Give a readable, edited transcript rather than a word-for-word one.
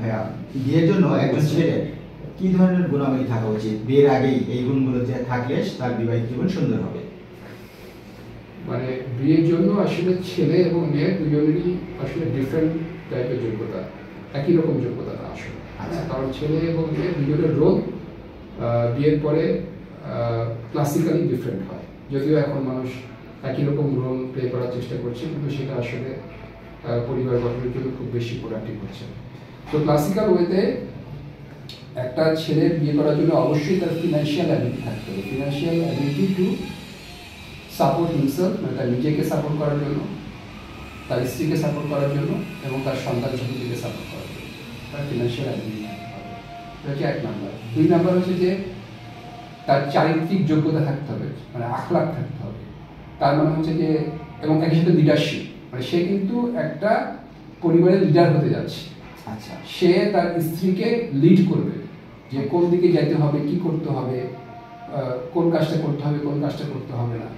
ভাইয়া বিয়ের জন্য একজন ছেলে কি ধরনের গুণাবলী থাকা উচিত, বিয়ের আগেই এই গুণগুলো যে থাকলে তার বিবাহিত জীবন সুন্দর হবে? মানে বিয়ের জন্য আসলে ছেলে এবং মেয়ে দুজনেরই আসলে ডিফারেন্ট টাইপের যোগ্যতা, একই রকম যোগ্যতা না আসলে। কারণ ছেলে এবং মেয়ে দুজনের রোল বিয়ের পরে ক্লাসিক্যালি ডিফারেন্ট হয়, যদিও এখন মানুষ একই রকম রোল প্লে করার চেষ্টা করছে, কিন্তু সেটা আসলে পরিবার গঠনের জন্য খুব বেশি প্রোডাক্টিভ হচ্ছে। তো ক্লাসিক্যাল ওয়েতে একটা ছেলের বিয়ে করার জন্য অবশ্যই তার ফিনান্সিয়াল অ্যাবিলিটি থাকতে হবে, financial ability to support himself, মানে তার নিজেকে সাপোর্ট করার জন্য, তার স্ত্রীকে সাপোর্ট করার জন্য এবং তার সন্তান সন্ততিকে সাপোর্ট করার জন্য তার ফিনান্সিয়াল অ্যাবিলিটি থাকতে হবে। এটা হচ্ছে 1 নাম্বার। 2 নাম্বার হচ্ছে যে তার চারিত্রিক যোগ্যতা থাকতে হবে, মানে আখলাক থাকতে হবে। তার মানে হচ্ছে যে, এবং একই সাথে লিডারশিপ, মানে সে কিন্তু একটা পরিবারের লিডার হতে যাচ্ছে। আচ্ছা, সে তার স্ত্রীকে লিড করবে যে কোন দিকে যেতে হবে, কি করতে হবে, কোন কাজটা করতে হবে, কোন কাজটা করতে হবে না।